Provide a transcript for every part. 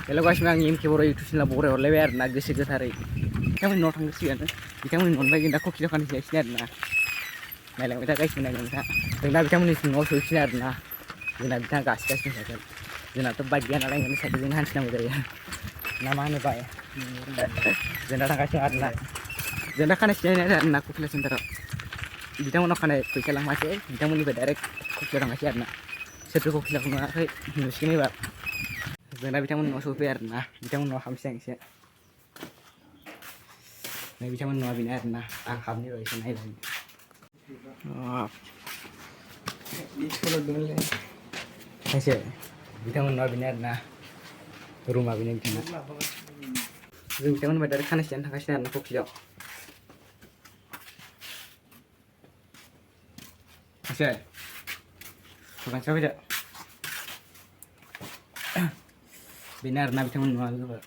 Hello guys, मैं game के बोरो YouTube channel बोरे और ले यार ना गसे गसारे क्या मैं नोट हंगसी यार क्या मैं नोट बाइक इंदा को किलो खाने चाहिए यार ना मैं लगा बेटा गाइस मैं लगा बेटा बेटा मैं नो सोच यार ना जना बेटा गास गास में साइकिल जना तो बाइक गया ना लेंगे साइकिल जना हंसना मुझे यार ना माने पाए जना था गाइस यार ना जना खाने चाहिए यार ना को किलो सेंटर बेटा मैं खाने कोई चला माचे बेटा मैं डायरेक्ट को किलो खाने यार ना सेट को किलो खाना है मुश्किल नहीं बात जोंना बिथांमोन न'आव सफैबाय आरोना बिथांमोन न'आव हाबनोसै आं एसे नै बिथांमोन न'आ बेनो आरोना आं हाबनि र' एसे नायलायनि खायसे बिथांमोन न'आ बेनो आरोना रुमा बेनो बिथांना जों बिथांमोननिफ्राय डाइरेक्ट खानाय सिजानो थांगासिनो आरोना फख्रियाव खायसे दुगानसेयाव फैदो बेनो आरोना बिथांमोन न'आ लोगोफोर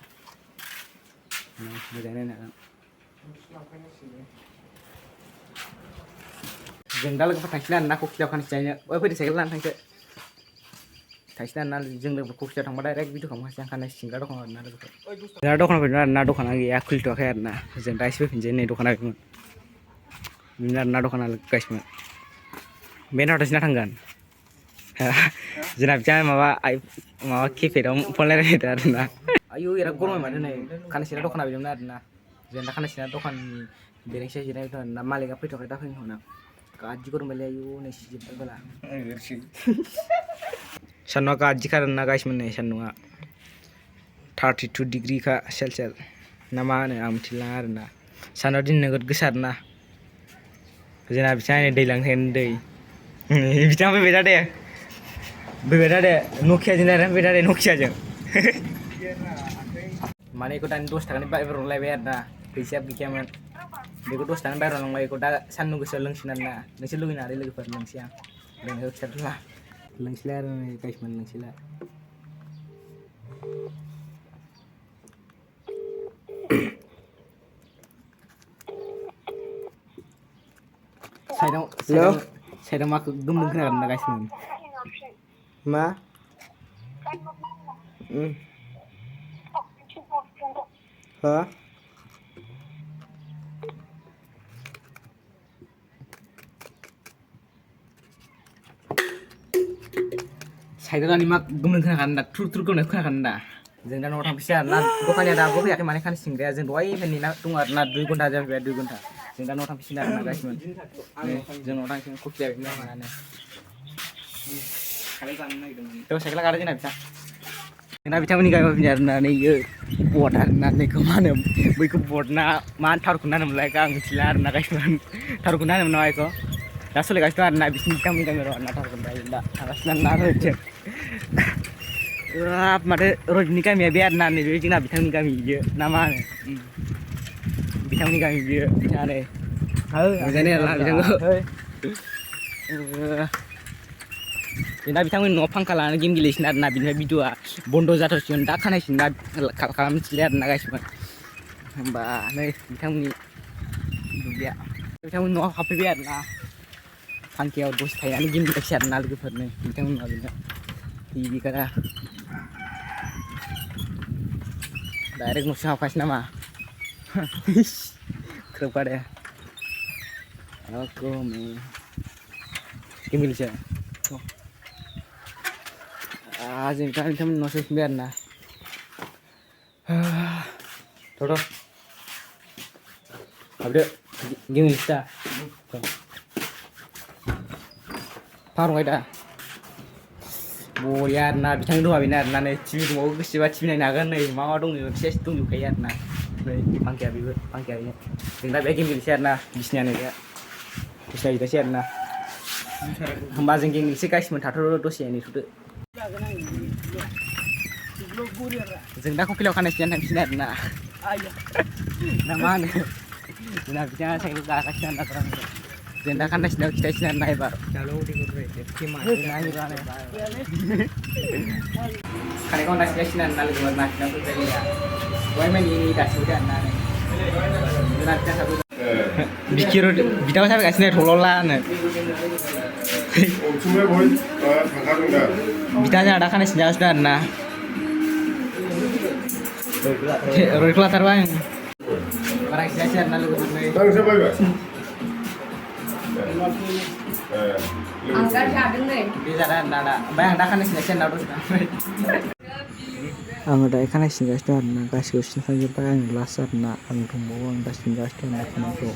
मोजाङै नायनो हागोन जों दा लोगोफोर थांसै आरोना क'क्राझाराव खानसि जाहैनो ओइ फैदो साइकेल लानानै थांसै आरोना जों लोगोफोर क'क्राझाराव थांबा डाइरेक्ट भिडिअ खालामखासै आं खानाय सिंग्रा दखानाव आरोना लोगोफोर दा दखानाव फैदों आरोना दखाना गैया खुलिथ'वाखै आरोना जों दा एसे फैफिनसै नै दखाना बेमोन बेनो आरोना दखाना गासिमोन बे नाथायसिना थांगोन जोंना बिथाङा माबा केफेआव फन रायलायदों आरोना आयु बिराद गरम माथो नै खानाय दखाना बेदोंमोन आरोना जों दा खानाय दखाननि बेरेंसिया जिरायनाय दं ना मालिकआ फैथ'वाखै दा फैनो होना गाज्रि गरमलै आयु नै सिजोब्बाय बाला सान्दुङा गाज्रिखा आरोना गाइसमोन नै सान्दुङा 32 डिग्रिखा सेलसियास ना मा होनो आं मिथिला आरोना सान्दुङा दिन नोगोद गोसा आरोना जोंना बिथाङा दै लांखायो दै बिथाङा फैबाय दा दे नकियाजों रायलायबाय दा दे नकियाजों माने बेखौ दानि 10 थाखानि बायबार लायबाय आरोना फैसाया गैखायामोन बेखौ 10 थाखानि बायबार लांबाय बेखौ दा सान्दुं गोसोआव लोंसिन आरोना नोंसोर लुगैनो हादों लोगोफोर लोंसै आं लोंनायखौ खिथाथ'ला लोंसैलाय आरो नै गाइसमोन लोंसैलाय साइडआव माखौ गोमदों खोनागोन ना गाइसमोन मा हा साइडआव दानि मा गोमदों खोनागोन दा थुर थुर गोमनाय खोनागोन दा जों दा न'आव थांफिनसै आरोना दखानिया दाबो फैयाखै माने खानसि सिंग्राया जों दहायनिफ्राय नेना दङ आरोना 2 घन्टा जाबाय 2 घन्टा जों दा न'आव थांफिनसै आरोना गाइसमोन जों न'आव थांफिन कफि जाहैनो माने थ' साइकेला गारदो जोंना बिथांमोननि गामियाव फैनो आरोना नै बट आरोना नैखौ मा होनो बैखौ बटना मा थारुखौ नानोमोनलाय आं मिथिला आरोना गाइसमोन थारुखौ नानोमोन नामा बेखौ दा सोलिगासिनो आरोना बिसिनि बिथांमोननि गामियाव आरोना थारुखौ दा थांगासिनो आरोना रयजों माथो रयनि गामिया बे आरोना नैबे जोंना बिथांनि गामि बियो ना मा होनो बिथांनि गामि बियो बिथाङा नै मोजाङै आरोना बिथांखौ दा बिथांमोननि न'आव फांखा लानानै गेम गेलेसिन आरोना बिनिफ्राय भिडिअआ बन्द' जाथावसिगोन दा खानायसिन दा खालामनोसैलाय आरोना गाइसमोन होमबा नै बिथांमोननि दुब्लिया बिथांमोननि न'आव हाबफैबाय आरोना फांखायाव दसे थानानै गेम गेलेसै आरोना लोगोफोरनो बिथांमोनहा बेनो टिभि कारा डाइरेक्ट न'सिम हाबखासै नामा खोबखादे गेम गेलेसै जों बिथांमोन न'आव सफैबाय आरोना थ' हाबदो गेम गेलेसै दा फारंबाय दा बरिया आरोना बिथांनि दंआ बेनो आरोना नै टिभि दंबावो गोसोबा टिभि नायनो हागोन नै मा दङ सेस दंजोबखायो आरोना नै फांखाया बेनो जों दा बे गेम गेलेसै आरोना बिसिनायानो बे बिसिना जिरायसै आरोना होमबा जों गेम गेलेसै गाइसमोन थाथ'दो दसे नेथ'दो जों दा कफिलाव खानाय सिजानो थांफिनो आरोना ना मा होनो जोंना बिथाङा साइकेल गागासिनो आरोना जों दा खानाय सिनायाव खिथायसिन आरोना एबार खानायखौ होनना सिगासिनो आरोना लोगोफोर नाखिनाव फैबाय दहाय मानि दासिबो आरोना जोंना बिथाङाबो बिदाबो साफैगासिनो थल'ला होनो बिथाङा जोंना दा खानाय सिनजागासिनो आरोना Roy Klatar bang. Barang sia-sia na lugu nay. Bang siapa bang? Angkat jadeng nih. Bisa nada. Bang dah kan sia-sia na terus. Ang da ekhane singasto na kasih usin saja bang lasar na ang tumbuh ang da singasto na kono.